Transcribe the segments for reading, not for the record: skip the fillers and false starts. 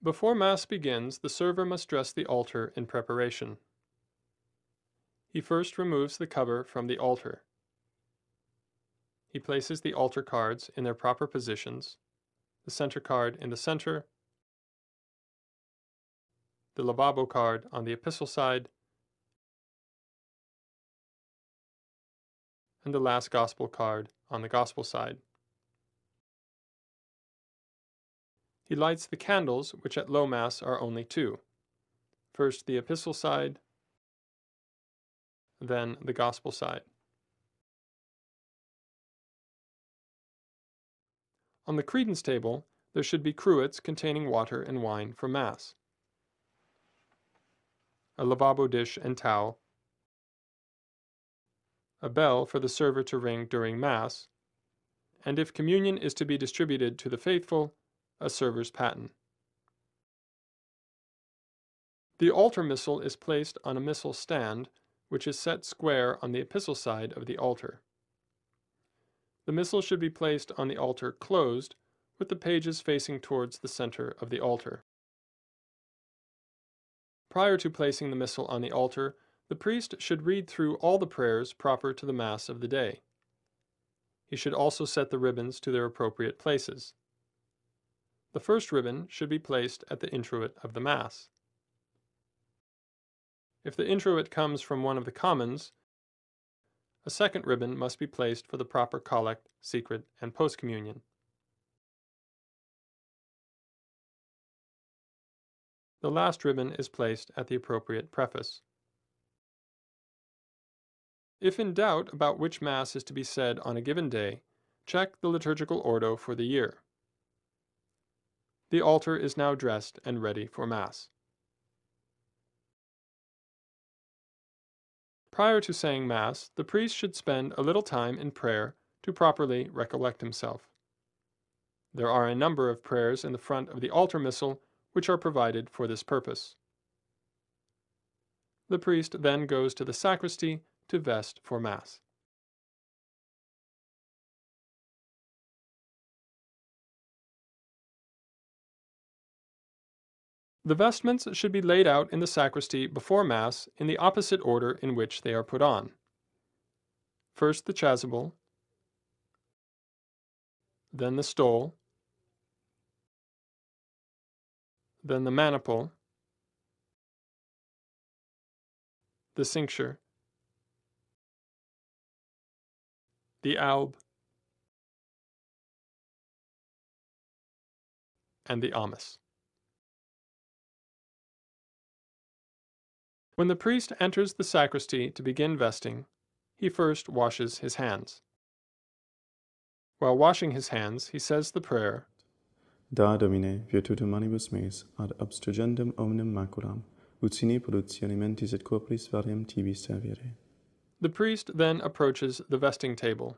Before Mass begins, the server must dress the altar in preparation. He first removes the cover from the altar. He places the altar cards in their proper positions, the center card in the center, the lavabo card on the epistle side, and the last gospel card on the gospel side. He lights the candles, which at low Mass are only 2. First the epistle side, then the gospel side. On the credence table, there should be cruets containing water and wine for Mass, a lavabo dish and towel, a bell for the server to ring during Mass, and if communion is to be distributed to the faithful, a server's paten. The altar missal is placed on a missal stand, which is set square on the epistle side of the altar. The missal should be placed on the altar closed, with the pages facing towards the center of the altar. Prior to placing the missal on the altar, the priest should read through all the prayers proper to the Mass of the day. He should also set the ribbons to their appropriate places. The first ribbon should be placed at the introit of the Mass. If the introit comes from one of the commons, a second ribbon must be placed for the proper collect, secret, and post-communion. The last ribbon is placed at the appropriate preface. If in doubt about which Mass is to be said on a given day, check the liturgical ordo for the year. The altar is now dressed and ready for Mass. Prior to saying Mass, the priest should spend a little time in prayer to properly recollect himself. There are a number of prayers in the front of the altar missal which are provided for this purpose. The priest then goes to the sacristy to vest for Mass. The vestments should be laid out in the sacristy before Mass in the opposite order in which they are put on. First the chasuble, then the stole, then the maniple, the cincture, the alb, and the amice. When the priest enters the sacristy to begin vesting, he first washes his hands. While washing his hands, he says the prayer, Da Domine, virtutum manibus meis, ad abstrugendum omnem maculam, ut sine pollutionem mentis et corporis variam tibi serviere. The priest then approaches the vesting table.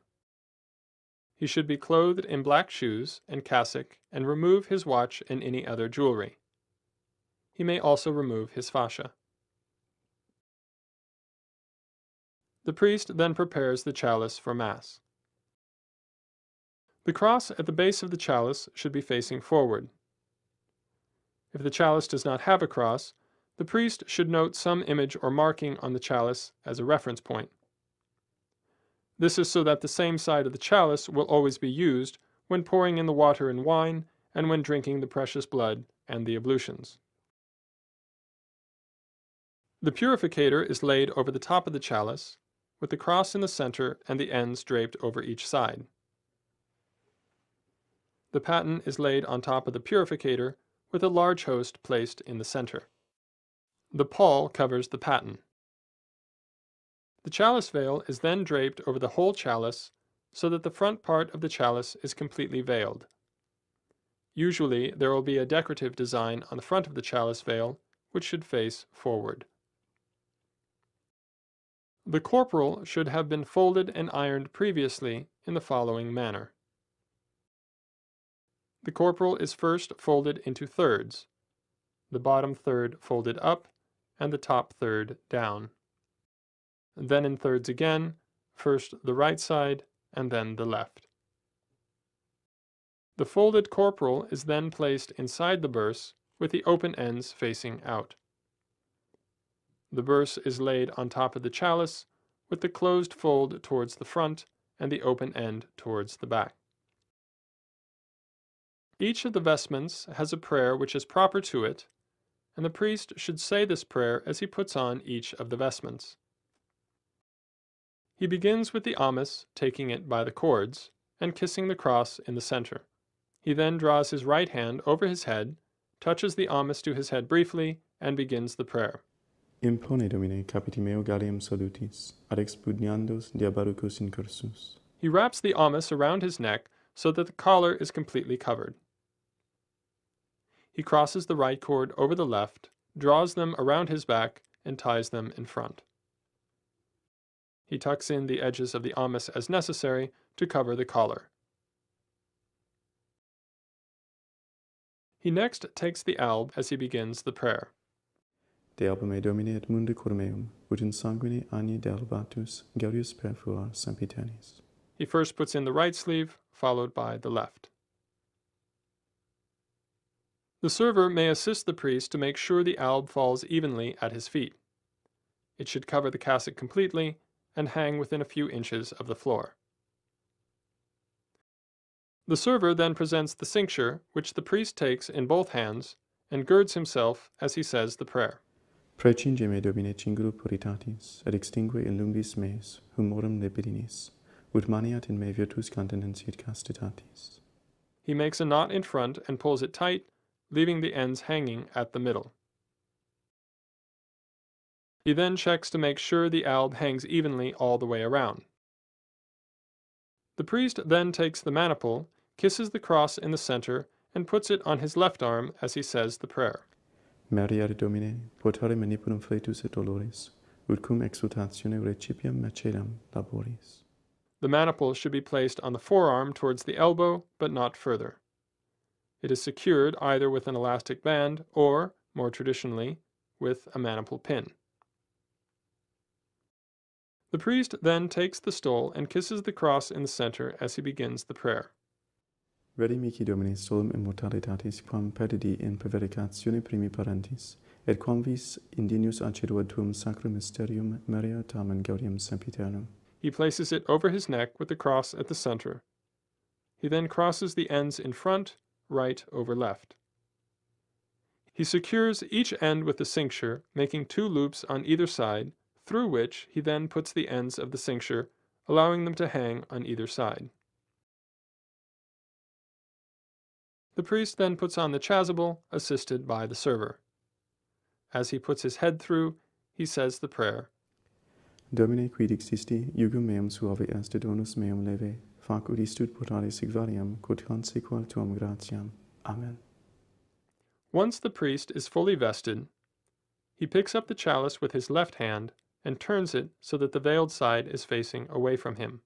He should be clothed in black shoes and cassock and remove his watch and any other jewelry. He may also remove his fascia. The priest then prepares the chalice for Mass. The cross at the base of the chalice should be facing forward. If the chalice does not have a cross, the priest should note some image or marking on the chalice as a reference point. This is so that the same side of the chalice will always be used when pouring in the water and wine and when drinking the precious blood and the ablutions. The purificator is laid over the top of the chalice, with the cross in the center and the ends draped over each side. The paten is laid on top of the purificator, with a large host placed in the center. The pall covers the paten. The chalice veil is then draped over the whole chalice so that the front part of the chalice is completely veiled. Usually, there will be a decorative design on the front of the chalice veil, which should face forward. The corporal should have been folded and ironed previously in the following manner. The corporal is first folded into thirds, the bottom third folded up and the top third down. Then in thirds again, first the right side and then the left. The folded corporal is then placed inside the burse with the open ends facing out. The burse is laid on top of the chalice with the closed fold towards the front and the open end towards the back. Each of the vestments has a prayer which is proper to it, and the priest should say this prayer as he puts on each of the vestments. He begins with the amice, taking it by the cords, and kissing the cross in the center. He then draws his right hand over his head, touches the amice to his head briefly, and begins the prayer. Impone Domine capiti meo gallium salutis, ad expugniandos diabarucus incursus. He wraps the amice around his neck so that the collar is completely covered. He crosses the right cord over the left, draws them around his back, and ties them in front. He tucks in the edges of the amice as necessary to cover the collar. He next takes the alb as he begins the prayer. De alba me Domine et munde cor meum, ut in sanguine agni delvatus gaudius perfora sempiternis. He first puts in the right sleeve, followed by the left. The server may assist the priest to make sure the alb falls evenly at his feet. It should cover the cassock completely and hang within a few inches of the floor. The server then presents the cincture, which the priest takes in both hands, and girds himself as he says the prayer. Precinge me Domine cinguru puritatis, et extingue in lungbis meis, humorum libidinis, ut maniat in me virtus continensit castitatis. He makes a knot in front and pulls it tight, leaving the ends hanging at the middle. He then checks to make sure the alb hangs evenly all the way around. The priest then takes the maniple, kisses the cross in the center, and puts it on his left arm as he says the prayer. Mariare Domine, potare manipulum fletus et dolores, ut cum exultatione recipiam mercedam laboris. The maniple should be placed on the forearm towards the elbow, but not further. It is secured either with an elastic band or, more traditionally, with a maniple pin. The priest then takes the stole and kisses the cross in the center as he begins the prayer. Vedi mihi Domine stolum immortalitatis quam perdidi in prevaricatione primi parentis, et quam vis indinius acceduat tuum sacrum mysterium meria tamen gaudium sempiternum. He places it over his neck with the cross at the center. He then crosses the ends in front, right over left. He secures each end with the cincture, making 2 loops on either side, through which he then puts the ends of the cincture, allowing them to hang on either side. The priest then puts on the chasuble, assisted by the server. As he puts his head through, he says the prayer. Domine quid existi, iugum meum suave est donus meum leve, fac ut istut portare sigvariam, quod consequal tuam gratiam. Amen. Once the priest is fully vested, he picks up the chalice with his left hand and turns it so that the veiled side is facing away from him.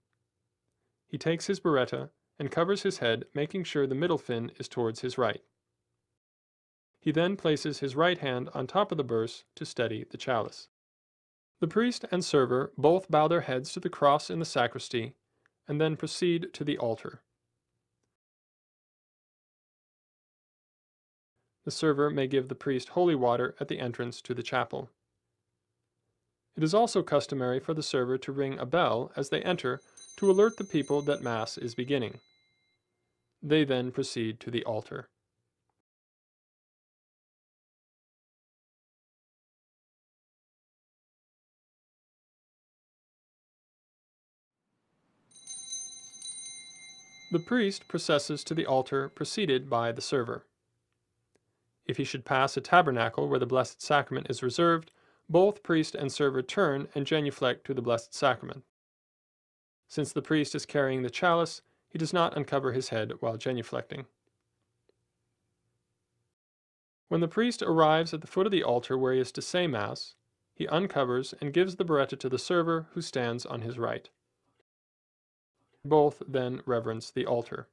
He takes his biretta and covers his head, making sure the middle fin is towards his right. He then places his right hand on top of the burse to steady the chalice. The priest and server both bow their heads to the cross in the sacristy and then proceed to the altar. The server may give the priest holy water at the entrance to the chapel. It is also customary for the server to ring a bell as they enter to alert the people that Mass is beginning. They then proceed to the altar. The priest processes to the altar preceded by the server. If he should pass a tabernacle where the Blessed Sacrament is reserved, both priest and server turn and genuflect to the Blessed Sacrament. Since the priest is carrying the chalice, he does not uncover his head while genuflecting. When the priest arrives at the foot of the altar where he is to say Mass, he uncovers and gives the biretta to the server who stands on his right. Both then reverence the altar.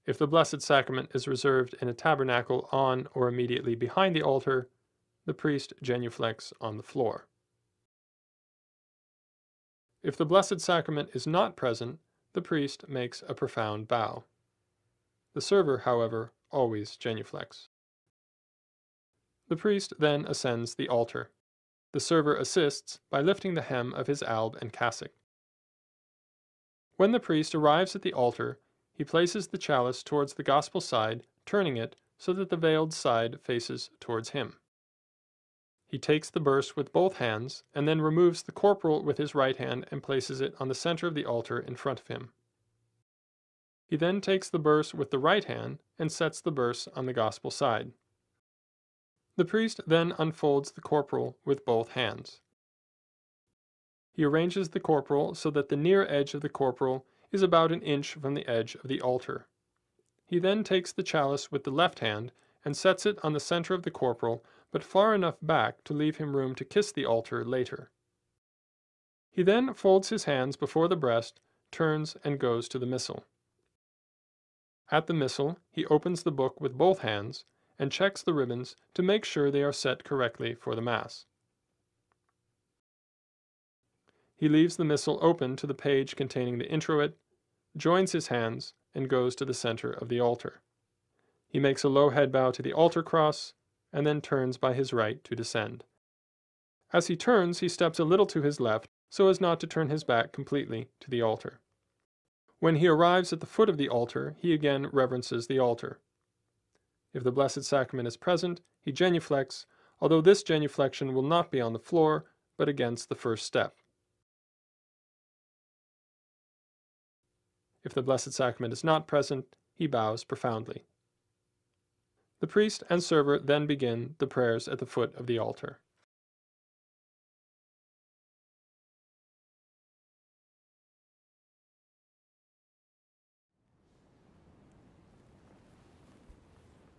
If the Blessed Sacrament is reserved in a tabernacle on or immediately behind the altar, the priest genuflects on the floor. If the Blessed Sacrament is not present, the priest makes a profound bow. The server, however, always genuflects. The priest then ascends the altar. The server assists by lifting the hem of his alb and cassock. When the priest arrives at the altar, he places the chalice towards the gospel side, turning it so that the veiled side faces towards him. He takes the burse with both hands, and then removes the corporal with his right hand and places it on the center of the altar in front of him. He then takes the burse with the right hand and sets the burse on the gospel side. The priest then unfolds the corporal with both hands. He arranges the corporal so that the near edge of the corporal is about an inch from the edge of the altar. He then takes the chalice with the left hand and sets it on the center of the corporal, but far enough back to leave him room to kiss the altar later. He then folds his hands before the breast, turns, and goes to the missal. At the missal, he opens the book with both hands and checks the ribbons to make sure they are set correctly for the Mass. He leaves the missal open to the page containing the introit, joins his hands, and goes to the center of the altar. He makes a low head bow to the altar cross, and then turns by his right to descend. As he turns, he steps a little to his left, so as not to turn his back completely to the altar. When he arrives at the foot of the altar, he again reverences the altar. If the Blessed Sacrament is present, he genuflects, although this genuflection will not be on the floor, but against the first step. If the Blessed Sacrament is not present, he bows profoundly. The priest and server then begin the prayers at the foot of the altar.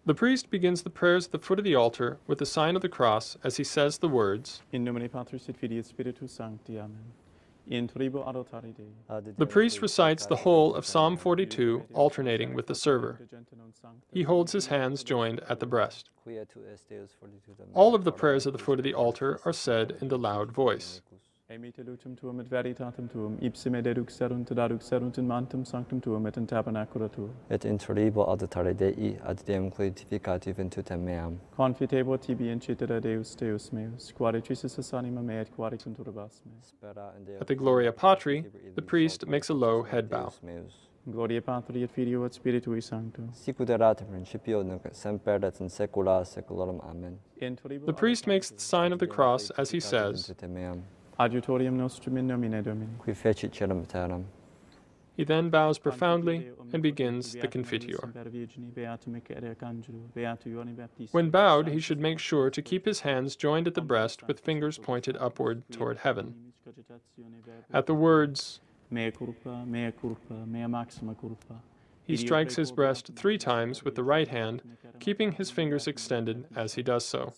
The priest begins the prayers at the foot of the altar with the sign of the cross as he says the words, In nomine Patris et Filii et Spiritus Sancti. Amen. The priest recites the whole of Psalm 42, alternating with the server. He holds his hands joined at the breast. All of the prayers at the foot of the altar are said in the loud voice. Emite lutum tuum et veritatem tuum, ipsime deduxerunt et aduxerunt in mantem sanctum tuum et in tabernacula tuum. Et intribo auditare Dei ad Deum crucificati ventutem meam. Confitebo tibi incitera Deus meus, quare trisis anima mea et quare conturbas me. At the Gloria Patri, the priest makes a low head bow. Gloria Patri et Filio et Spiritui Sancto. Sicut erat in principio nunc et semper et in saecula saeculorum. Amen. The priest makes the sign of the cross as he says, Adiutorium nostrum in nomine Domini. Qui fecit caelum et terram. He then bows profoundly and begins the Confiteor. When bowed, he should make sure to keep his hands joined at the breast with fingers pointed upward toward heaven. At the words, Mea culpa, mea culpa, mea maxima culpa. He strikes his breast 3 times with the right hand, keeping his fingers extended as he does so.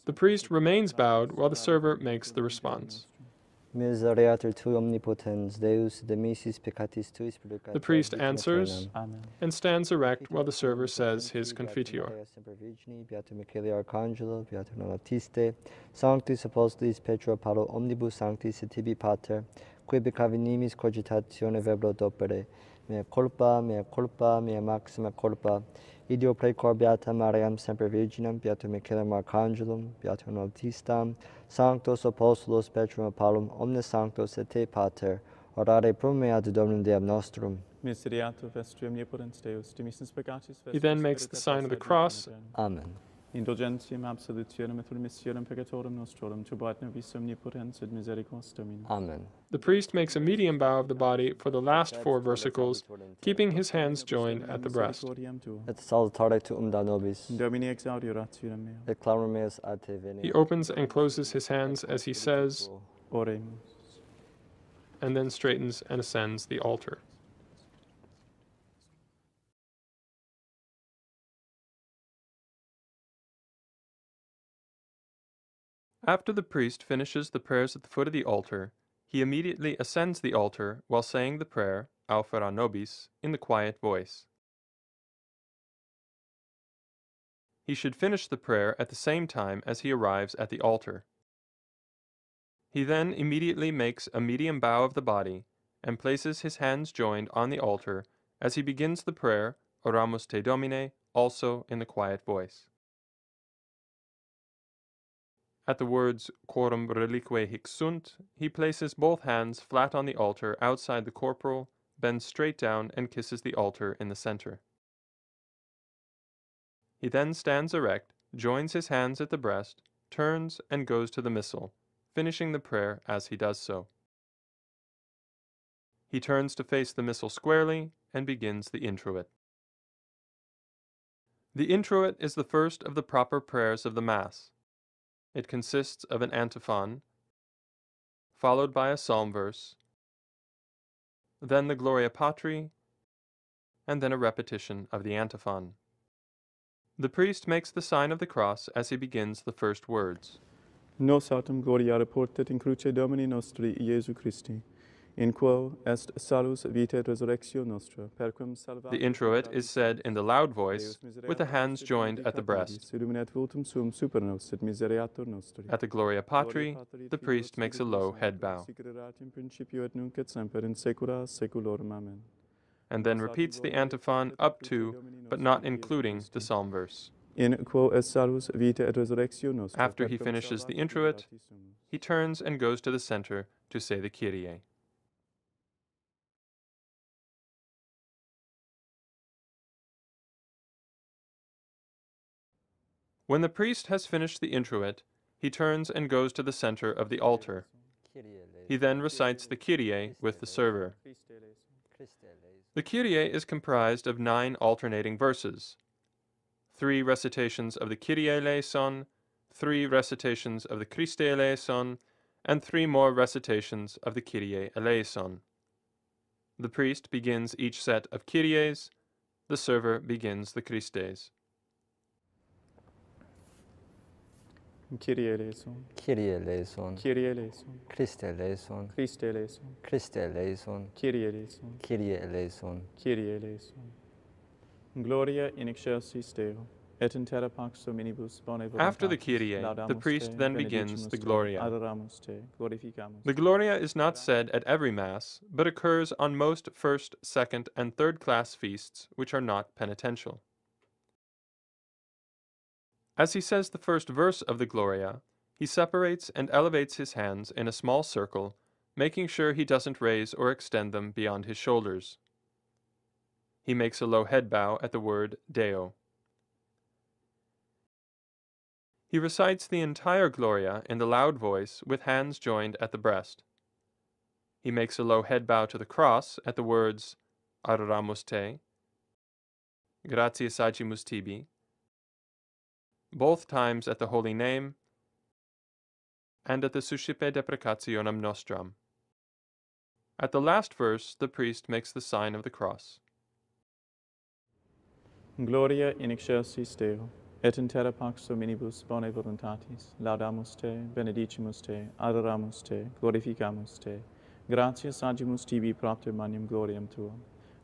The priest remains bowed while the server makes the response. Misereatur tui omnipotens, Deus de misis peccatis tuis purificator. The priest answers and stands erect while the server says his Confiteor. Beatum Michaeli Arcangelo, Beatum Naučite, Sanctis Apostolis Petra Paulo omnibus sanctis et tibi pater, qui becavi nimis cogitatione verbro d'opere, mea culpa, mea maxima culpa, ideo precor beata Mariam semper virginam, beatum Michaelem Arcangelum, beatum Nautistam, Sanctos Apostolos Petrum Paulum, omnes sanctos et te pater, orare pro me ad Dominum Deum nostrum. Miseriatur vestrium nepotens Deus, dimissis peccatis. He then makes the sign of the cross. Amen. Indulgentiam absolutionem et remissionem peccatorum nostrorum, tubat nobis omnipotens et misericors Domini. Amen. The priest makes a medium bow of the body for the last 4 versicles, keeping his hands joined at the breast. Et salutare tuum da nobis. Domini exaudi orationem mea. Et clamor meus ad te veni. He opens and closes his hands as he says, Oremus. and then straightens and ascends the altar. After the priest finishes the prayers at the foot of the altar, he immediately ascends the altar while saying the prayer, Aufera nobis, in the quiet voice. He should finish the prayer at the same time as he arrives at the altar. He then immediately makes a medium bow of the body and places his hands joined on the altar as he begins the prayer, Oramus te Domine, also in the quiet voice. At the words Quorum relique hic sunt, he places both hands flat on the altar outside the corporal, bends straight down and kisses the altar in the center. He then stands erect, joins his hands at the breast, turns and goes to the missal, finishing the prayer as he does so. He turns to face the missal squarely and begins the introit. The introit is the first of the proper prayers of the Mass. It consists of an antiphon, followed by a psalm verse, then the Gloria Patri, and then a repetition of the antiphon. The priest makes the sign of the cross as he begins the first words. Nos autem gloria reportet in cruce Domini nostri Iesu Christi, in quo est salus vitae et resurrectio nostra, perquam salvator. The introit is said in the loud voice, with the hands joined at the breast. At the Gloria Patri, the priest makes a low head bow, and then repeats the antiphon up to, but not including, the psalm verse. In quo est salus vitae et resurrectio nostra. After he finishes the introit, he turns and goes to the center to say the Kyrie. When the priest has finished the introit, he turns and goes to the center of the altar. He then recites the Kyrie with the server. The Kyrie is comprised of 9 alternating verses. 3 recitations of the Kyrie eleison, 3 recitations of the Christe eleison, and 3 more recitations of the Kyrie eleison. The priest begins each set of Kyries, the server begins the Christes. Kyrie eleison. Kyrie eleison. Kyrie eleison. Christe eleison. Christe eleison. Christe eleison. Kyrie eleison. Kyrie eleison. Kyrie eleison. Gloria in excelsis Deo, et in terra pax hominibus bone voluntatis. After the Kyrie, the priest then begins the Gloria. The Gloria is not said at every Mass, but occurs on most first, second, and third class feasts which are not penitential. As he says the first verse of the Gloria, he separates and elevates his hands in a small circle, making sure he doesn't raise or extend them beyond his shoulders. He makes a low head bow at the word Deo. He recites the entire Gloria in the loud voice with hands joined at the breast. He makes a low head bow to the cross at the words Adoramus te, Gratias agimus tibi, both times at the Holy Name, and at the Suscipe deprecationem nostram. At the last verse, the priest makes the sign of the cross. Gloria in excelsis Deo, et in terra pax hominibus bone voluntatis, laudamus te, benedicimus te, adoramus te, glorificamus te, gratias agimus tibi propter magnum gloriam tuam.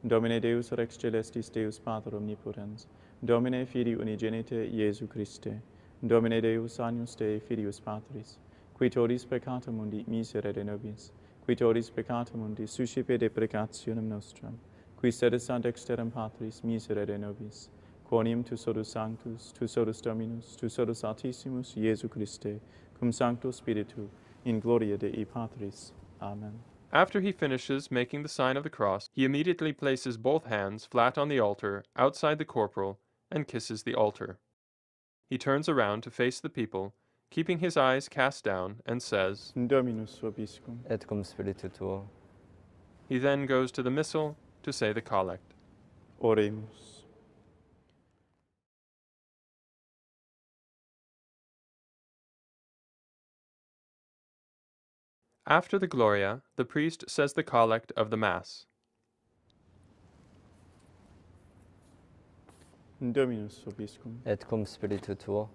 Domine Deus rex celestis Deus Pater omnipotens, Domine Filii unigenite Iesu Christe, Domine Deus agnus Dei Filius Patris, qui todis peccata mundi miserere nobis, qui todis peccata mundi suscipe deprecationem nostram, qui sedis ad dexteram Patris miserere nobis, quoniam tu sodus sanctus, tu sodus Dominus, tu sodus altissimus Iesu Christe, cum sancto Spiritu, in gloria Dei Patris. Amen. After he finishes making the sign of the cross, he immediately places both hands flat on the altar outside the corporal and kisses the altar. he turns around to face the people, keeping his eyes cast down, and says, Dominus vobiscum. et cum spiritu tuo. He then goes to the Missal to say the collect. Oremus. After the Gloria, the priest says the collect of the Mass. Dominus vobiscum. Et cum spiritu tuo.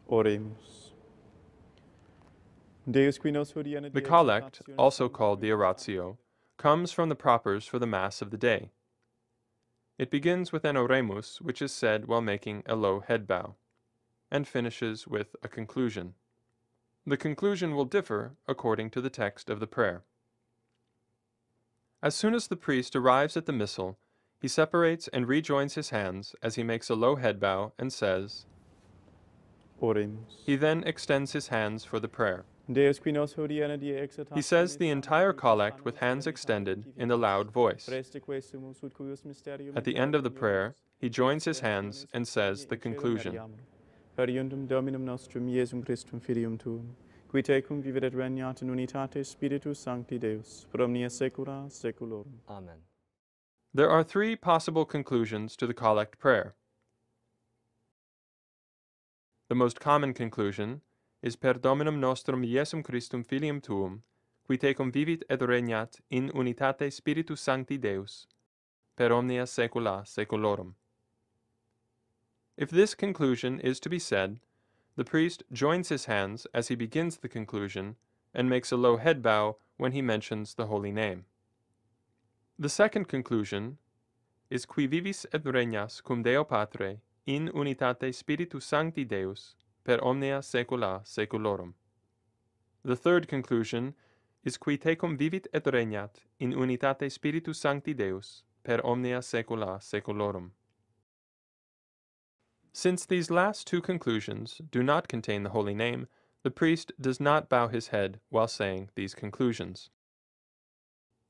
Oremus. Deus qui nos hodie The collect, also called the oratio, comes from the propers for the Mass of the day. It begins with an oremus, which is said while making a low head bow, and finishes with a conclusion. The conclusion will differ according to the text of the prayer. As soon as the priest arrives at the Missal, he separates and rejoins his hands as he makes a low head bow and says, Oremus. He then extends his hands for the prayer. Deus qui nos hodie exaltationis. He says the entire collect with hands extended in a loud voice. At the end of the prayer, he joins his hands and says the conclusion. Periundum Dominum nostrum Iesum Christum Filium Tuum, qui tecum vivit et regnat in unitate Spiritus Sancti Deus, per omnia saecula saeculorum. Amen. There are three possible conclusions to the collect prayer. The most common conclusion is Per Dominum nostrum Iesum Christum Filium Tuum, qui tecum vivit et regnat in unitate Spiritus Sancti Deus, per omnia saecula saeculorum. If this conclusion is to be said, the priest joins his hands as he begins the conclusion and makes a low head bow when he mentions the holy name. The second conclusion is Qui vivis et regnas cum Deo Patre in unitate Spiritus Sancti Deus per omnia saecula saeculorum. The third conclusion is Qui tecum vivit et regnat in unitate Spiritus Sancti Deus per omnia saecula saeculorum. Since these last two conclusions do not contain the holy name, the priest does not bow his head while saying these conclusions.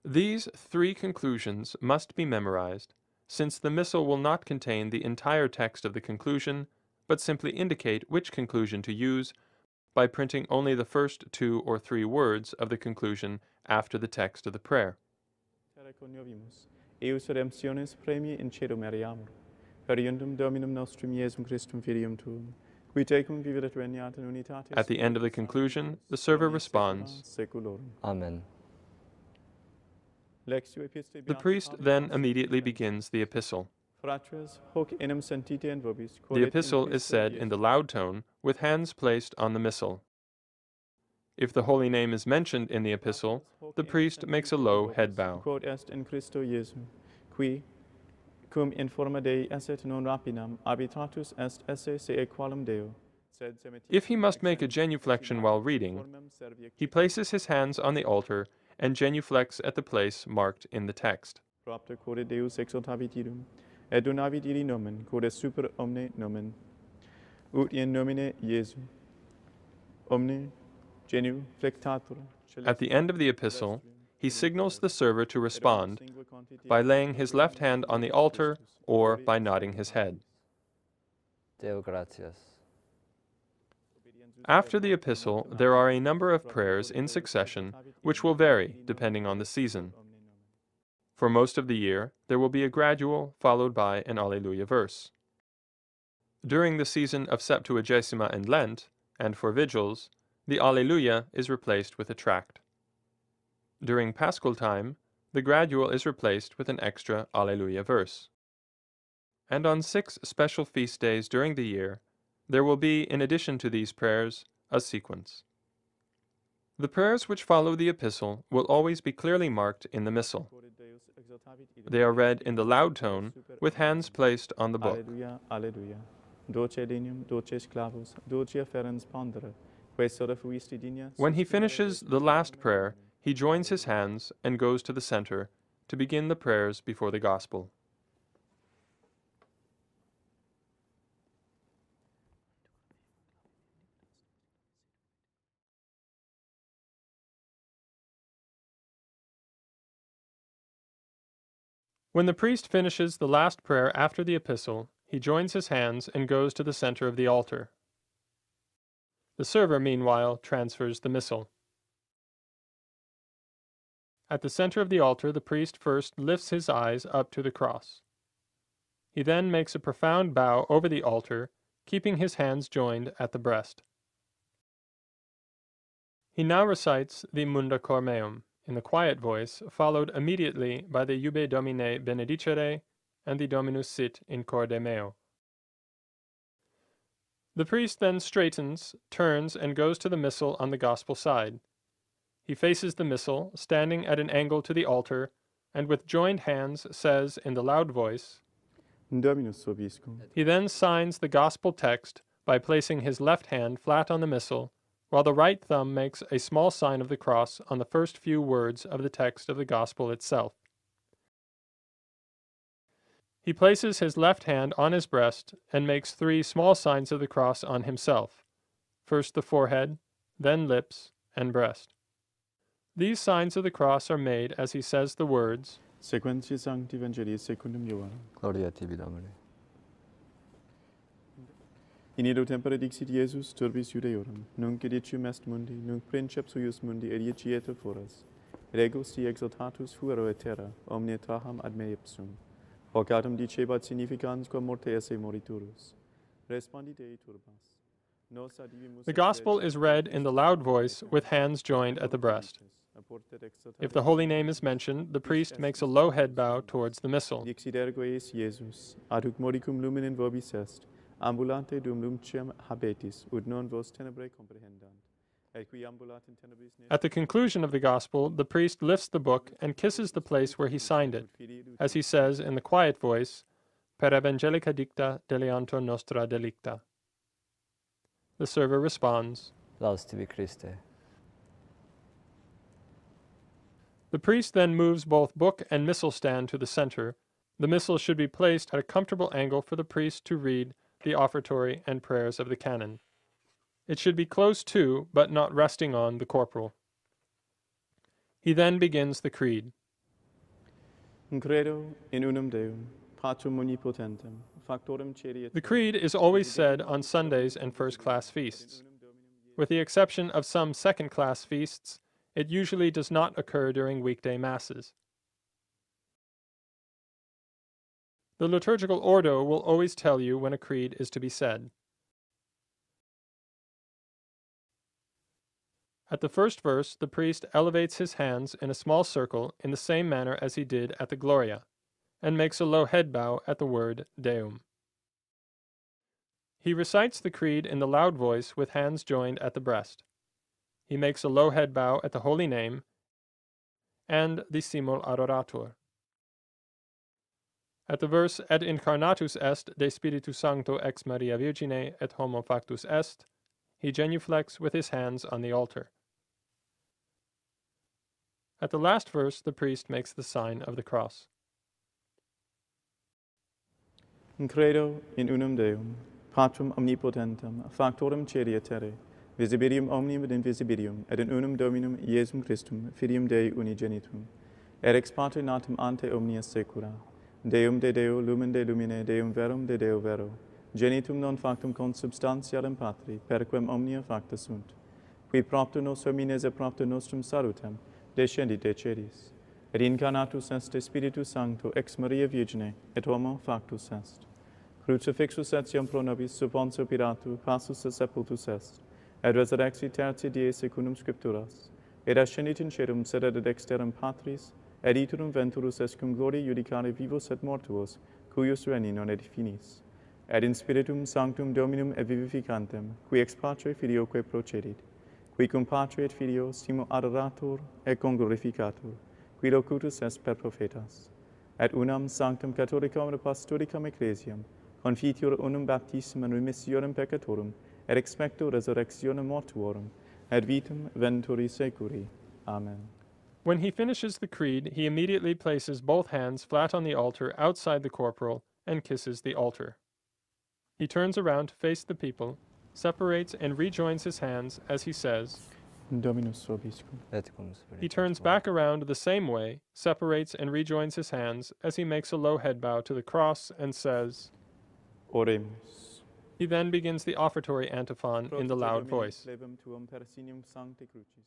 These three conclusions must be memorized, since the Missal will not contain the entire text of the conclusion, but simply indicate which conclusion to use by printing only the first 2 or 3 words of the conclusion after the text of the prayer. Eius redemptionis premii in caelo meriamur. Periundum Dominum nostrum Iesum Christum Filium Tuum, qui tecum vivit et regnat in unitate. At the end of the conclusion, the server responds, Amen. The priest then immediately begins the epistle. The epistle is said in the loud tone, with hands placed on the missal. If the holy name is mentioned in the epistle, the priest makes a low head bow. Quod est in Christo Iesum, qui cum in forma Dei esset non rapinam, habitatus est esse se equalum Deo. If he must make a genuflection while reading, he places his hands on the altar and genuflects at the place marked in the text. Propter corde Deus exaltavit idum, et donavit iri nomen, quod est super omne nomen, ut in nomine Iesu, omne genuflectatur. At the end of the epistle, he signals the server to respond by laying his left hand on the altar or by nodding his head. Deo gratias. After the epistle, there are a number of prayers in succession which will vary depending on the season. For most of the year, there will be a gradual followed by an Alleluia verse. During the season of Septuagesima and Lent, and for vigils, the Alleluia is replaced with a tract. During Paschal time, the gradual is replaced with an extra Alleluia verse. And on 6 special feast days during the year, there will be, in addition to these prayers, a sequence. The prayers which follow the epistle will always be clearly marked in the missal. They are read in the loud tone, with hands placed on the book. Alleluia, alleluia. Dulce linium, dulce clavus, dulce afferens pondere. Queso refuisti digna. When he finishes the last prayer, he joins his hands and goes to the center to begin the prayers before the gospel. When the priest finishes the last prayer after the epistle, he joins his hands and goes to the center of the altar. The server, meanwhile, transfers the missal. At the center of the altar, the priest first lifts his eyes up to the cross. He then makes a profound bow over the altar, keeping his hands joined at the breast. He now recites the Munda Cor Meum in the quiet voice, followed immediately by the Iube Domine Benedicere and the Dominus Sit in Corde Meo. The priest then straightens, turns, and goes to the missal on the gospel side. He faces the missal, standing at an angle to the altar, and with joined hands says in the loud voice, Dominus vobiscum. He then signs the gospel text by placing his left hand flat on the missal, while the right thumb makes a small sign of the cross on the first few words of the text of the gospel itself. He places his left hand on his breast and makes 3 small signs of the cross on himself, first the forehead, then lips, and breast. These signs of the cross are made as he says the words, Sequentia Sancti Evangelii secundum Ioannem. Gloria tibi, Domine. In illo tempore dixit Iesus turbis Judaeorum, nunc edicium est mundi, nunc princeps huius mundi edicietur foras. Regos di exaltatus fuero et terra, omnia traham ad me ipsum. Hoc autem dicebat significans quam morte esse moriturus. Respondit Dei turbas. Nos adivimus. The gospel is read in the loud voice with hands joined at the breast. If the holy name is mentioned, the priest makes a low head bow towards the missal. Dixit ergo eis Iesus, ad hoc modicum lumen in vobis est, ambulante dum lumciam habetis, ut non vos tenebrae comprehendant. Et qui ambulat in tenebris At the conclusion of the gospel, the priest lifts the book and kisses the place where he signed it, as he says in the quiet voice, Per evangelica dicta deleantur nostra delicta. The server responds, Laus tibi, Christe. The priest then moves both book and missal stand to the center. The missal should be placed at a comfortable angle for the priest to read the offertory and prayers of the canon. It should be close to, but not resting on, the corporal. He then begins the creed. Credo in unum Deum, Patrum omnipotentem, factorem cijeli et. The creed is always said on Sundays and first-class feasts. With the exception of some second-class feasts, it usually does not occur during weekday masses. The liturgical ordo will always tell you when a creed is to be said. At the first verse, the priest elevates his hands in a small circle in the same manner as he did at the Gloria, and makes a low head bow at the word Deum. He recites the creed in the loud voice with hands joined at the breast. He makes a low head bow at the holy name and the simul adoratur. At the verse Et incarnatus est de Spiritu Sancto ex Maria Virgine et homo factus est, he genuflects with his hands on the altar. At the last verse, the priest makes the sign of the cross. Credo in unum Deum, Patrum omnipotentem, factorem cijeli et terrae, visibilium omnium et invisibilium, et in unum Dominum Iesum Christum, Filium Dei unigenitum, et ex Pater natum ante omnia saecula, Deum de Deo, lumen de lumine, Deum verum de Deo vero, genitum non factum consubstantialem Patri, perquem omnia facta sunt, qui propter nos homines et propter nostrum salutem, descendit de celis, et incarnatus est de Spiritu Sancto ex Maria Virgine, et homo factus est. Crucifixus etiam pro nobis sub Pontio Pilatu, passus et sepultus est, et resurrexit tertia die secundum Scripturas, et ascendit in caelum sedere dexterum Patris, et iterum venturus est cum gloria judicare vivos et mortuos, cuius regni non et finis, et in Spiritum Sanctum Dominum et vivificantem, qui ex Patre Filioque procedit, qui cum Patre et Filio simo adoratur et conglorificatur, qui locutus est per prophetas, et unam sanctum catholicam et apostolicae ecclesiam, confitior unum baptismum et remissionem peccatorum, et expecto resurrectionem mortuorum, et vitam venturi seculi. Amen. When he finishes the creed, he immediately places both hands flat on the altar outside the corporal and kisses the altar. He turns around to face the people, separates and rejoins his hands as he says, Dominus vobiscum. Et cum spiritu He turns tuo. back around the same way, separates and rejoins his hands as he makes a low head bow to the cross and says. Oremus. He then begins the offertory antiphon in the loud voice. Plebem tuum per signium sancti crucis.